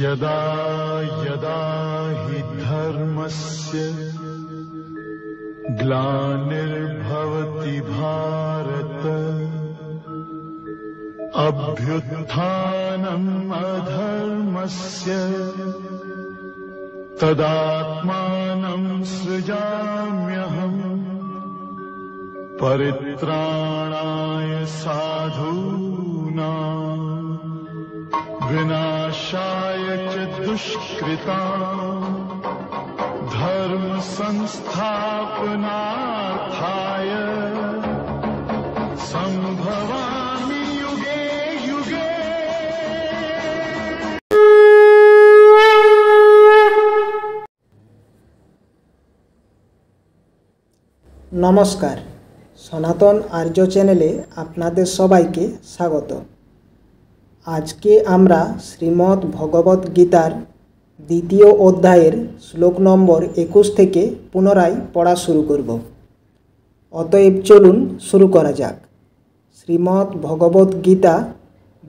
यदा यदा हि धर्मस्य ग्लानिर्भवति भारत अभ्युत्थानम् अधर्मस्य तदात्मानं सृजाम्यहम् परित्राणाय साधूनां विनाशाय च दुष्कृतां धर्म संस्थापनार्थाय संभवामि युगे युगे। नमस्कार, सनातन आर्य चैनेले आपनादेर सबाइके स्वागत। आज के आमरा श्रीमद् भगवत गीतार द्वितीय अध्यायेर श्लोक नम्बर 21 থেকে पुनराय पढ़ा शुरू करब। अतएव चलुन शुरू करा जाक। श्रीमद् भगवत गीता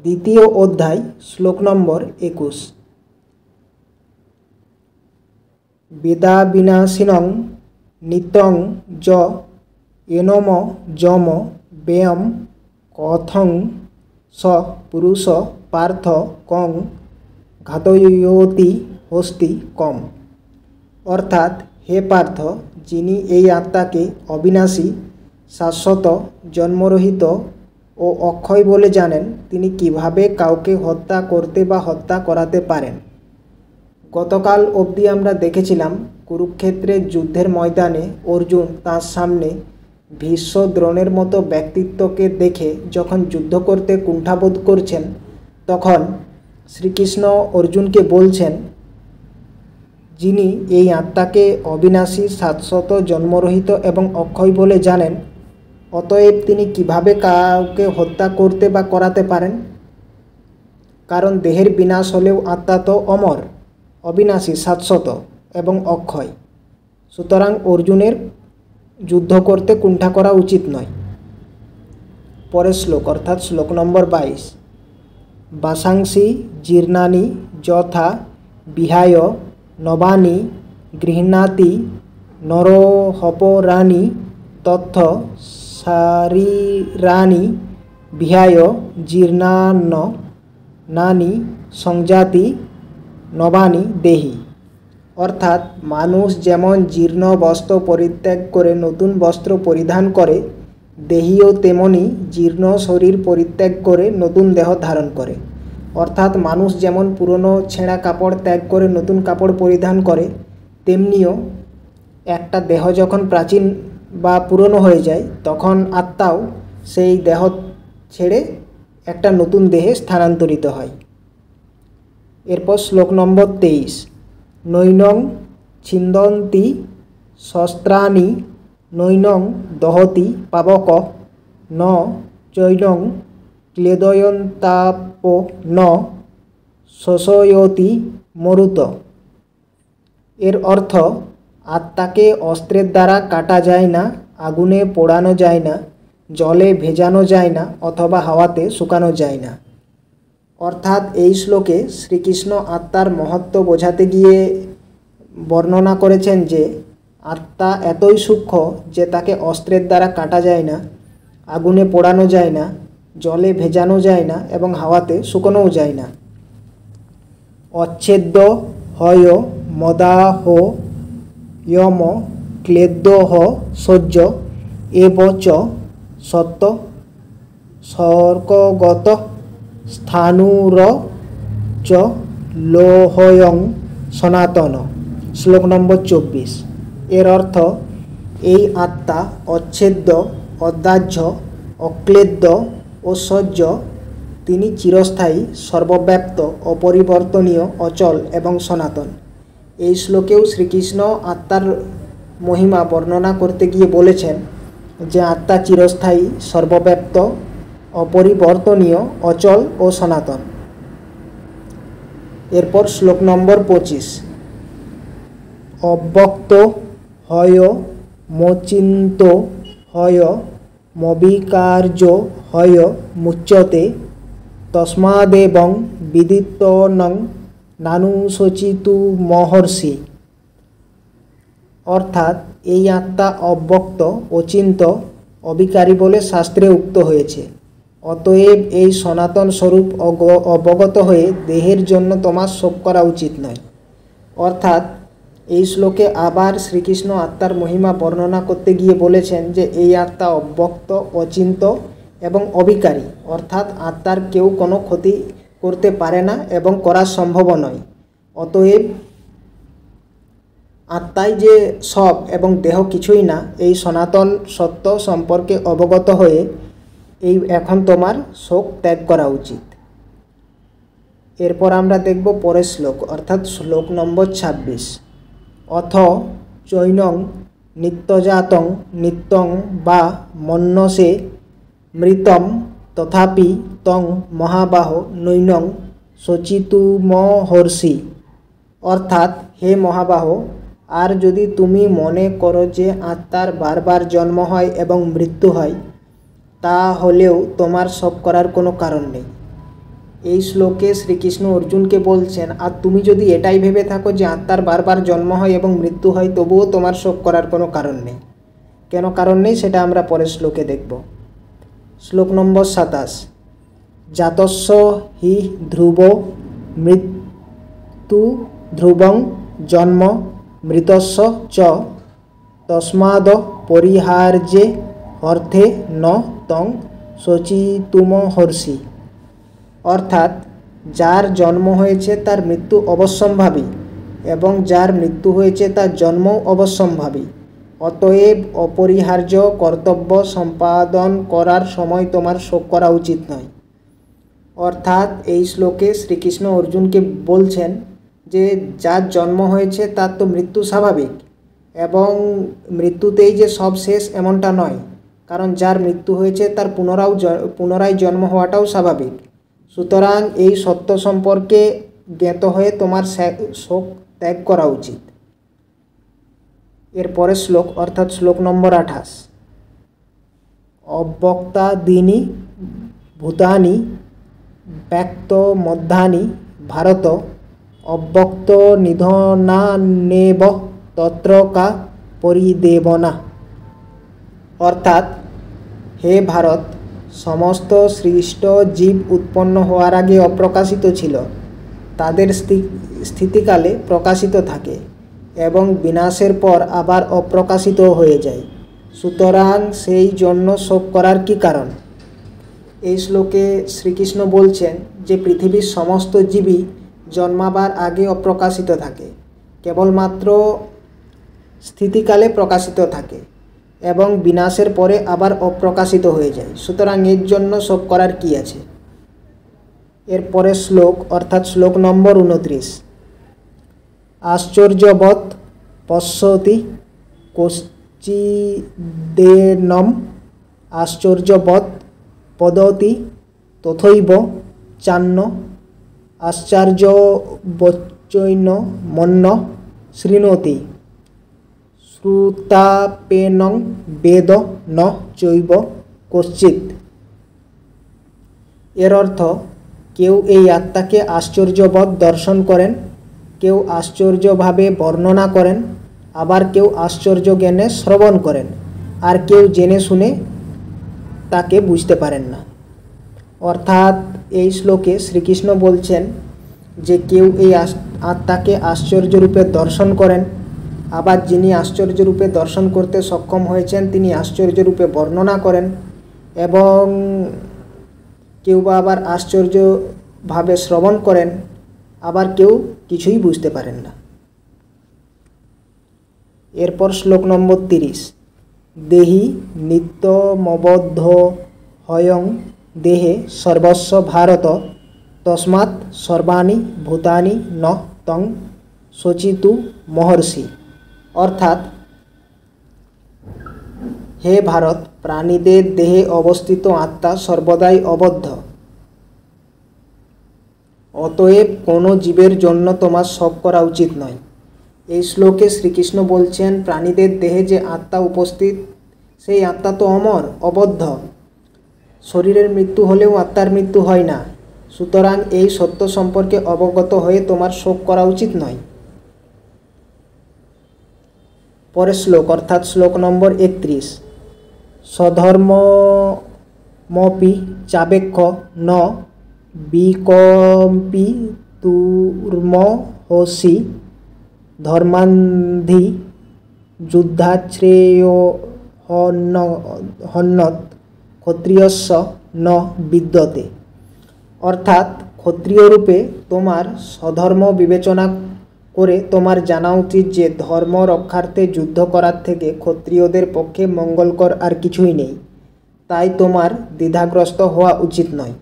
द्वितीय अध्याय श्लोक नम्बर 21। वेदा विनाशिनं नित्यं ज एनम जम व्ययम कथं स पुरुष पार्थ कं घातयति हस्ति कम। अर्थात हे पार्थ, जिनी এই আত্মাকে অবিনাশী, শাশ্বত, জন্মরহিত ও অক্ষয় বলে জানেন, তিনি কিভাবে কাউকে হত্যা করতে বা হত্যা করাতে পারেন। গতকাল অবধি আমরা দেখেছিলাম কুরুক্ষেত্রের যুদ্ধের ময়দানে অর্জুন তার সামনে ভীষ্ম দ্রোণের মতো ব্যক্তিত্বকে দেখে যখন যুদ্ধ করতে কুণ্ঠাবোধ করছেন, তখন শ্রীকৃষ্ণ অর্জুনকে বলছেন, যিনি এই আত্মাকে অবিনাশী, শাশ্বত, জন্মরহিত এবং অক্ষয় বলে জানেন, অতএব তিনি কিভাবে কাউকে হত্যা করতে বা করাতে পারেন। কারণ দেহের বিনাশ হলেও আত্মা তো অমর, অবিনাশী, শাশ্বত এবং অক্ষয়। সুতরাং অর্জুনের যুদ্ধ করতে কুণ্ঠা করা উচিত নয়। পরের শ্লোক অর্থাৎ শ্লোক নম্বর 22। বাসাংসি জীর্ণানি যথা বিহায় নবানি গৃহ্ণাতি নরহপরাণি তথ্য শারীরানি বিহায় জীর্ণান্ন নানি সংজাতি নবানি দেহি। অর্থাৎ মানুষ যেমন জীর্ণ বস্ত্র পরিত্যাগ করে নতুন বস্ত্র পরিধান করে, দেহীও তেমনি জীর্ণ শরীর পরিত্যাগ করে নতুন দেহ ধারণ করে। অর্থাৎ মানুষ যেমন পুরনো ছেঁড়া কাপড় ত্যাগ করে নতুন কাপড় পরিধান করে, তেমনিও একটা দেহ যখন প্রাচীন বা পুরনো হয়ে যায়, তখন আত্মাও সেই দেহ ছেড়ে একটা নতুন দেহে স্থানান্তরিত হয়। এরপর শ্লোক নম্বর 23। নৈনং ছিন্দন্তি শস্ত্রাণি নৈনং দহতি পাবক ন চৈনং ক্লেদয়ন্তাপ ন শোষয়তি মরুত। এর অর্থ, আত্মাকে অস্ত্রের দ্বারা কাটা যায় না, আগুনে পোড়ানো যায় না, জলে ভেজানো যায় না, অথবা হাওয়াতে শুকানো যায় না। অর্থাৎ এই শ্লোকে শ্রীকৃষ্ণ আত্মার মহত্ব বোঝাতে গিয়ে বর্ণনা করেছেন যে আত্মা এতই সূক্ষ্ম যে তাকে অস্ত্রের দ্বারা কাটা যায় না, আগুনে পোড়ানো যায় না, জলে ভেজানো যায় না এবং হাওয়াতে শুকানোও যায় না। অচ্ছেদ্য হয় মদাহ ইয়ম ক্লেদ্য সহ্য এবচ সত্য স্বর্গগত স্থাণুর চ লোহয়ং সনাতন। শ্লোক নম্বর 24। এর অর্থ, এই আত্মা অচ্ছেদ্য, অদাহ্য, অক্লেদ্য ও সহ্য। তিনি চিরস্থায়ী, সর্বব্যাপ্ত, অপরিবর্তনীয়, অচল এবং সনাতন। এই শ্লোকেও শ্রীকৃষ্ণ আত্মার মহিমা বর্ণনা করতে গিয়ে বলেছেন যে আত্মা চিরস্থায়ী, সর্বব্যাপ্ত, অপরিবর্তনীয়, অচল ও সনাতন। এরপর শ্লোক নম্বর 25। অব্যক্ত হয় মচিন্ত হয় মবিকার্য হয় মুচ্যতে তস্মাদেবং বিদিতনং নানু শচিতু মহর্ষি, অর্থাৎ এই আত্মা অব্যক্ত, অচিন্ত, অবিকারী বলে শাস্ত্রে উক্ত হয়েছে। অতএব এই সনাতন স্বরূপ অবগত হয়ে দেহের জন্য তোমার শোক করা উচিত নয়। অর্থাৎ এই শ্লোকে আবার শ্রীকৃষ্ণ আত্মার মহিমা বর্ণনা করতে গিয়ে বলেছেন যে এই আত্মা অব্যক্ত, অচিন্ত এবং অবিকারী, অর্থাৎ আত্মার কেউ কোনো ক্ষতি করতে পারে না এবং করা সম্ভব নয়। অতএব আত্মাই যে সব এবং দেহ কিছুই না, এই সনাতন সত্য সম্পর্কে অবগত হয়ে এখন তোমার শোক ত্যাগ করা উচিত। এরপর আমরা দেখব পরের শ্লোক, অর্থাৎ শ্লোক নম্বর 26। অথ চৈনং নিত্যজাতং নিত্যং বা মন্যসে মৃতম তথাপি তং মহাবাহ নৈনং শচিতুমহর্ষি, অর্থাৎ হে মহাবাহ, আর যদি তুমি মনে করো যে আত্মার বারবার জন্ম হয় এবং মৃত্যু হয়, তাহলেও তোমার শোক করার কোনো কারণ নেই। এই শ্লোকে শ্রীকৃষ্ণ অর্জুনকে বলছেন, আর তুমি যদি এটাই ভেবে থাকো যে আত্মার বারবার জন্ম হয় এবং মৃত্যু হয়, তবুও তোমার শোক করার কোনো কারণ নেই। কেন কারণ নেই সেটা আমরা পরের শ্লোকে দেখব। শ্লোক নম্বর 27। জাতস্য হি ধ্রুব মৃত্যু ধ্রুবং জন্ম মৃতস্য চ তস্মাদ পরিহার্যে অর্থে ন তং শচিতুমহর্ষি, অর্থাৎ যার জন্ম হয়েছে তার মৃত্যু অবশ্যম্ভাবী এবং যার মৃত্যু হয়েছে তার জন্মও অবশ্যম্ভাবী। অতএব অপরিহার্য কর্তব্য সম্পাদন করার সময় তোমার শোক করা উচিত নয়। অর্থাৎ এই শ্লোকে শ্রীকৃষ্ণ অর্জুনকে বলছেন যে যার জন্ম হয়েছে তার তো মৃত্যু স্বাভাবিক, এবং মৃত্যুতেই যে সব শেষ এমনটা নয়, কারণ যার মৃত্যু হয়েছে তার পুনরায় জন্ম হওয়াটাও স্বাভাবিক। সুতরাং এই সত্য সম্পর্কে জ্ঞাত হয়ে তোমার শোক ত্যাগ করা উচিত। এরপরের শ্লোক, অর্থাৎ শ্লোক নম্বর 28। অব্যক্তাদীনি ভূতানি ব্যক্ত মধ্যানি ভারত অব্যক্ত নিধনানেব তত্র কা পরিদেবনা, অর্থাৎ হে ভারত, সমস্ত সৃষ্ট জীব উৎপন্ন হওয়ার আগে অপ্রকাশিত ছিল, তাদের স্থিতিকালে প্রকাশিত থাকে এবং বিনাশের পর আবার অপ্রকাশিত হয়ে যায়। সুতরাং সেই জন্য শোক করার কী কারণ? এই শ্লোকে শ্রীকৃষ্ণ বলছেন যে পৃথিবীর সমস্ত জীবই জন্মাবার আগে অপ্রকাশিত থাকে, কেবলমাত্র স্থিতিকালে প্রকাশিত থাকে এবং বিনাশের পরে আবার অপ্রকাশিত হয়ে যায়। সুতরাং এর জন্য শোক করার কী আছে? এরপরের শ্লোক, অর্থাৎ শ্লোক নম্বর 29। আশ্চর্যবৎ পশ্যতি কশ্চিদেনম আশ্চর্যবৎ পদতি তথৈব চান্ন আশ্চর্যবচ্চৈন মন্য শৃণোতি শ্রুতাপেনং বেদ ন চৈব কশ্চিৎ। এর অর্থ, কেউ এই আত্মাকে আশ্চর্যবৎ দর্শন করেন, কেউ আশ্চর্যভাবে বর্ণনা করেন, আবার কেউ আশ্চর্য জ্ঞানে শ্রবণ করেন, আর কেউ জেনে শুনে তাকে বুঝতে পারেন না। অর্থাৎ এই শ্লোকে শ্রীকৃষ্ণ বলছেন যে কেউ এই আত্মাকে আশ্চর্যরূপে দর্শন করেন, আবার যিনি আশ্চর্যরূপে দর্শন করতে সক্ষম হয়েছেন তিনি আশ্চর্যরূপে বর্ণনা করেন, এবং কেউ বা আবার আশ্চর্যভাবে শ্রবণ করেন, আবার কেউ কিছুই বুঝতে পারেন না। এরপর শ্লোক নম্বর 30। দেহি নিত্যমবদ্ধ হয়ং দেহে সর্বস্ব ভারত তস্মাৎ সর্বাণি ভূতানি ন তং শচিতু মহর্ষি, অর্থাৎ হে ভারত, প্রাণীদের দেহে অবস্থিত আত্মা সর্বদাই অবদ্ধ, অতএব কোনো জীবের জন্য তোমার শোক করা উচিত নয়। এই শ্লোকে শ্রীকৃষ্ণ বলছেন প্রাণীদের দেহে যে আত্মা উপস্থিত সেই আত্মা তো অমর, অবদ্ধ। শরীরের মৃত্যু হলেও আত্মার মৃত্যু হয় না। সুতরাং এই সত্য সম্পর্কে অবগত হয়ে তোমার শোক করা উচিত নয়। পরের শ্লোক অর্থাৎ শ্লোক নম্বর 31। স্বধর্মমপি চাবেক্ষ ন বিকম্পিতুর্মহসি ধর্মান্ধি যুদ্ধাশ্রেয়োহন্নত ক্ষত্রিয়স্য ন বিদ্যতে। অর্থাৎ ক্ষত্রিয় রূপে তোমার স্বধর্ম বিবেচনা করে তোমার জানা উচিত যে ধর্ম রক্ষার্থে যুদ্ধ করার থেকে ক্ষত্রিয়দের পক্ষে মঙ্গলকর আর কিছুই নেই, তাই তোমার দ্বিধাগ্রস্ত হওয়া উচিত নয়।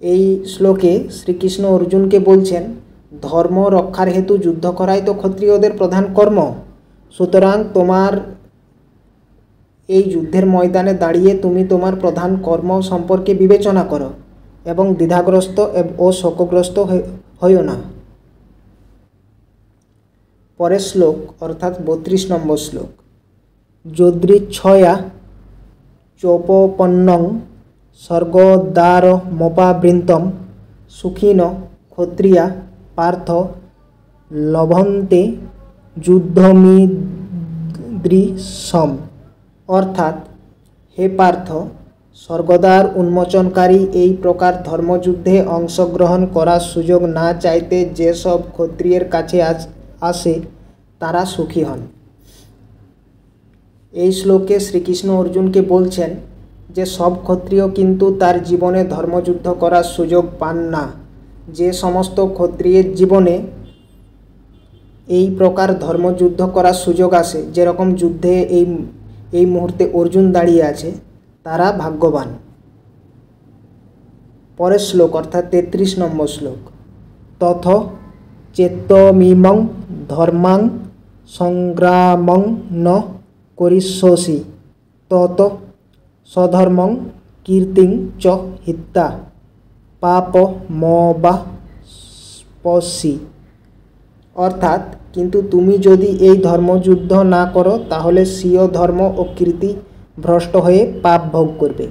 এই শ্লোকে শ্রীকৃষ্ণ অর্জুনকে বলছেন ধর্ম রক্ষার হেতু যুদ্ধ করাই তো ক্ষত্রিয়দের প্রধান কর্ম। সুতরাং তোমার এই যুদ্ধের ময়দানে দাঁড়িয়ে তুমি তোমার প্রধান কর্ম সম্পর্কে বিবেচনা করো এবং দ্বিধাগ্রস্ত ও শোকগ্রস্ত হইও না। পরের শ্লোক অর্থাৎ 32 নম্বর শ্লোক। যদৃচ্ছয়া চোপপন্নং স্বর্গদ্বারমপাবৃতম সুখিন ক্ষত্রিয়া পার্থ লভন্তে যুদ্ধমিদৃশম। অর্থাৎ হে পার্থ, স্বর্গদ্বার উন্মোচনকারী এই প্রকার ধর্মযুদ্ধে অংশগ্রহণ করার সুযোগ না চাইতে যেসব ক্ষত্রিয়ের কাছে আসে তারা সুখী হন। এই শ্লোকে শ্রীকৃষ্ণ অর্জুনকে বলছেন যে সব ক্ষত্রিয় কিন্তু তার জীবনে ধর্মযুদ্ধ করার সুযোগ পান না। যে সমস্ত ক্ষত্রিয়ের জীবনে এই প্রকার ধর্মযুদ্ধ করার সুযোগ আসে, যেরকম যুদ্ধে এই মুহূর্তে অর্জুন দাঁড়িয়ে আছে, তারা ভাগ্যবান। পরের শ্লোক অর্থাৎ 33 নম্বর শ্লোক। তথ চেত্তমিমং ধর্মাং সংগ্রামং ন করিষ্যসি তত স্বধর্মং কীর্তিং চ হিত্তা পাপমবাস্পসি। অর্থাৎ কিন্তু তুমি যদি এই ধর্মযুদ্ধ না করো তাহলে স্বীয় ধর্ম ও কীর্তি ভ্রষ্ট হয়ে পাপ ভোগ করবে।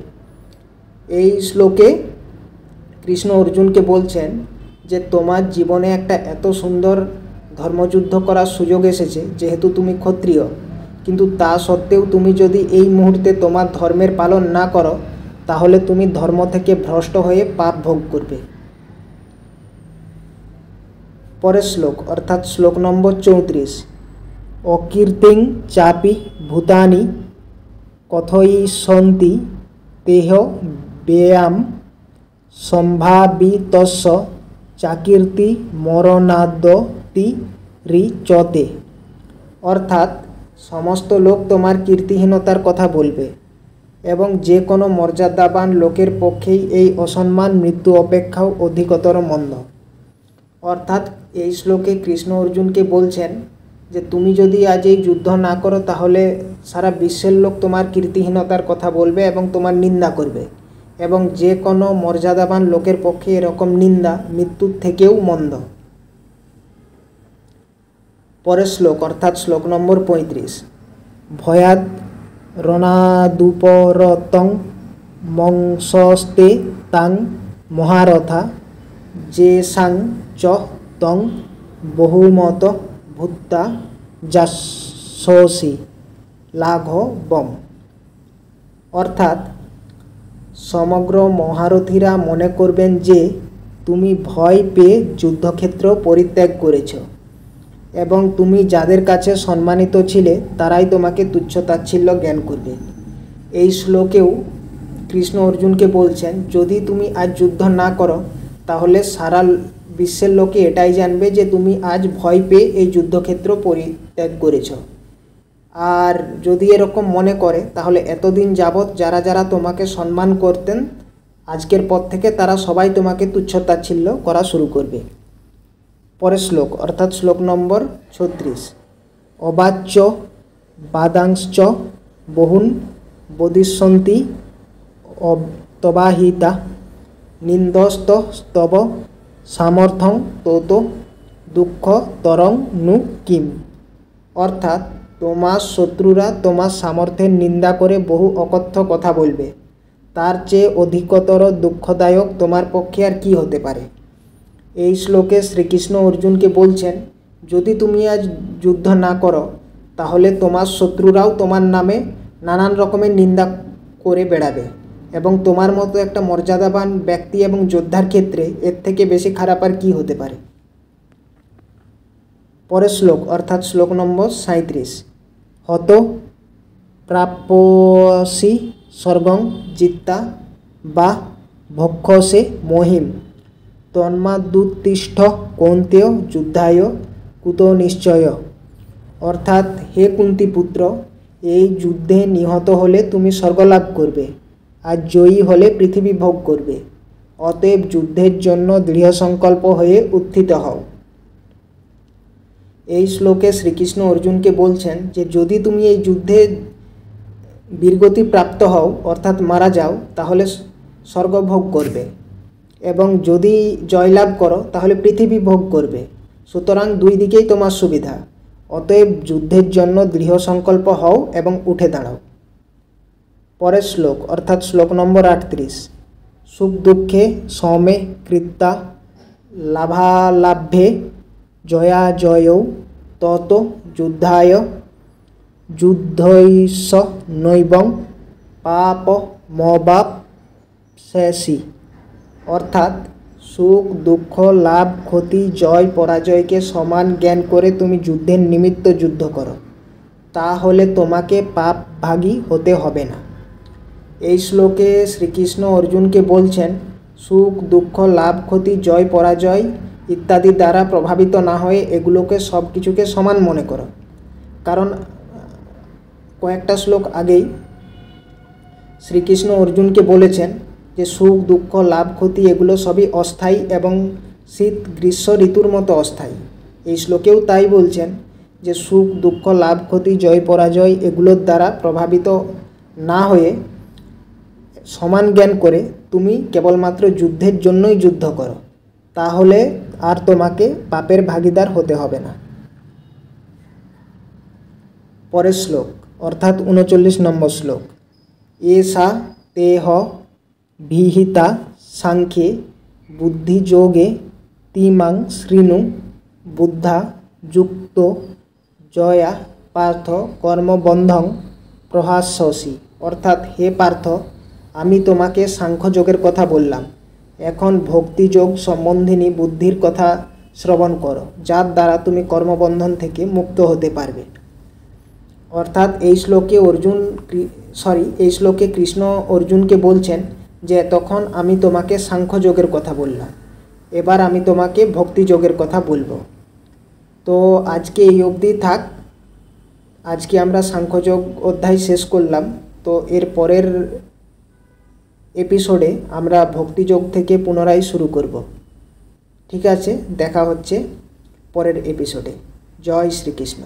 এই শ্লোকে কৃষ্ণ অর্জুনকে বলছেন যে তোমার জীবনে একটা এত সুন্দর ধর্মযুদ্ধ করার সুযোগ এসেছে, যেহেতু তুমি ক্ষত্রিয়, কিন্তু তা সত্ত্বেও তুমি যদি এই মুহূর্তে তোমার ধর্মের পালন না করো তাহলে তুমি ধর্ম থেকে ভ্রষ্ট হয়ে পাপ ভোগ করবে। পরের শ্লোক অর্থাৎ শ্লোক নম্বর 34। অকীর্তিং চাপি ভূতানি কথয়িষ্যন্তি তেহ ব্যয়াম সম্ভাবিতস্য চাকীর্তি মরণাদতি রিচতে। অর্থাৎ সমস্ত লোক তোমার কীর্তিহীনতার কথা বলবে এবং যে কোনো মর্যাদাবান লোকের পক্ষেই এই অসম্মান মৃত্যু অপেক্ষাও অধিকতর মন্দ। অর্থাৎ এই শ্লোকে কৃষ্ণ অর্জুনকে বলছেন যে তুমি যদি আজ এই যুদ্ধ না করো তাহলে সারা বিশ্বের লোক তোমার কীর্তিহীনতার কথা বলবে এবং তোমার নিন্দা করবে, এবং যে কোনো মর্যাদাবান লোকের পক্ষে এরকম নিন্দা মৃত্যুর থেকেও মন্দ। পরের শ্লোক অর্থাৎ শ্লোক নম্বর 35। ভয়াদ রণাদুপরতং মংসস্তে তাং মহারথা যেসাং চ তং বহুমত ভূত্তা যাস্যসি লাঘবম। অর্থাৎ সমগ্র মহারথীরা মনে করবেন যে তুমি ভয় পেয়ে যুদ্ধক্ষেত্র পরিত্যাগ করেছ এবং তুমি যাদের কাছে সম্মানিত ছিলে তারাই তোমাকে তুচ্ছতাচ্ছিল্য জ্ঞান করবে। এই শ্লোকেও কৃষ্ণ অর্জুনকে বলছেন যদি তুমি আজ যুদ্ধ না করো তাহলে সারা বিশ্বের লোকে এটাই জানবে যে তুমি আজ ভয় পেয়ে এই যুদ্ধক্ষেত্র পরিত্যাগ করেছ। আর যদি এরকম মনে করে তাহলে এতদিন যাবৎ যারা যারা তোমাকে সম্মান করতেন আজকের পর থেকে তারা সবাই তোমাকে তুচ্ছতাচ্ছিল্য করা শুরু করবে। পরের শ্লোক অর্থাৎ শ্লোক নম্বর 36। অবাচ্য বাদাংশ্চ বহুন বদিষ্যন্তি তবাহিতা নিন্দস্তব সামর্থ্যং তত দুঃখ তরং নু কিম। অর্থাৎ তোমার শত্রুরা তোমার সামর্থ্যের নিন্দা করে বহু অকথ্য কথা বলবে, তার চেয়ে অধিকতর দুঃখদায়ক তোমার পক্ষে আর কি হতে পারে। এই শ্লোকে শ্রীকৃষ্ণ অর্জুনকে বলছেন, যদি তুমি আজ যুদ্ধ না করো তাহলে তোমার শত্রুরাও তোমার নামে নানান রকমের নিন্দা করে বেড়াবে, এবং তোমার মতো একটা মর্যাদাবান ব্যক্তি এবং যোদ্ধার ক্ষেত্রে এর থেকে বেশি খারাপ আর কি হতে পারে। পরের শ্লোক অর্থাৎ শ্লোক নম্বর 37। হত প্রাপ্যসি স্বর্গং জিত্তা বা ভক্ষসে মহিম তন্মাদুত্তিষ্ঠ কৌন্তেয় যুদ্ধায় কুত নিশ্চয়। অর্থাৎ হে কুন্তিপুত্র, এই যুদ্ধে নিহত হলে তুমি স্বর্গ লাভ করবে, আর জয়ী হলে পৃথিবী ভোগ করবে। অতএব যুদ্ধের জন্য দৃঢ় সংকল্প হয়ে উত্থিত হও। এই শ্লোকে শ্রীকৃষ্ণ অর্জুনকে বলছেন যে যদি তুমি এই যুদ্ধে বীরগতি প্রাপ্ত হও অর্থাৎ মারা যাও তাহলে স্বর্গ ভোগ করবে, এবং যদি জয়লাভ করো তাহলে পৃথিবী ভোগ করবে। সুতরাং দুই দিকেই তোমার সুবিধা। অতএব যুদ্ধের জন্য দৃঢ় সংকল্প হও এবং উঠে দাঁড়াও। পরের শ্লোক অর্থাৎ শ্লোক নম্বর 38। সুখ দুঃখে সৌমে কৃত্তা লাভালাভ্যে জয়াজয়ৌ তত যুদ্ধায় যুদ্ধৈষ নৈবং পাপমবাপ্স্যসি। অর্থাৎ সুখ দুঃখ লাভ ক্ষতি জয় পরাজয়কে সমান জ্ঞান করে তুমি যুদ্ধের নিমিত্ত যুদ্ধ করো, তাহলে তোমাকে পাপভাগী হতে হবে না। এই শ্লোকে শ্রীকৃষ্ণ অর্জুনকে বলছেন সুখ দুঃখ লাভ ক্ষতি জয় পরাজয় ইত্যাদি দ্বারা প্রভাবিত না হয়ে এগুলোকে সব কিছুকে সমান মনে করো। কারণ কয়েকটা শ্লোক আগেই শ্রীকৃষ্ণ অর্জুনকে বলেছেন যে সুখ দুঃখ লাভ ক্ষতি এগুলো সবই অস্থায়ী এবং শীত গ্রীষ্ম ঋতুর মতো অস্থায়ী। এই শ্লোকেও তাই বলছেন যে সুখ দুঃখ লাভ ক্ষতি জয় পরাজয় এগুলোর দ্বারা প্রভাবিত না হয়ে সমান জ্ঞান করে তুমি কেবলমাত্র যুদ্ধের জন্যই যুদ্ধ করো, তাহলে আর তোমাকে পাপের ভাগীদার হতে হবে না। পরের শ্লোক অর্থাৎ 39 নম্বর শ্লোক। এষা তেহ বিহিতা সাংখ্যে বুদ্ধিযোগে তিমাং শৃণু বুদ্ধা যুক্ত জয়া পার্থ কর্মবন্ধং প্রহাস্যসি। অর্থাৎ হে পার্থ, আমি তোমাকে সাংখ্যযোগের কথা বললাম, এখন ভক্তিযোগ সম্বন্ধিনী বুদ্ধির কথা শ্রবণ করো, যার দ্বারা তুমি কর্মবন্ধন থেকে মুক্ত হতে পারবে। অর্থাৎ এই শ্লোকে কৃষ্ণ অর্জুনকে বলছেন যে তখন আমি তোমাকে সাংখ্যযোগের কথা বললাম, এবার আমি তোমাকে ভক্তিযোগের কথা বলবো। তো আজকে এই অবধি থাক। আজকে আমরা সাংখ্যযোগ অধ্যায় শেষ করলাম। তো এর পরের এপিসোডে আমরা ভক্তিযোগ থেকে পুনরায় শুরু করব। ঠিক আছে, দেখা হচ্ছে পরের এপিসোডে। জয় শ্রীকৃষ্ণ।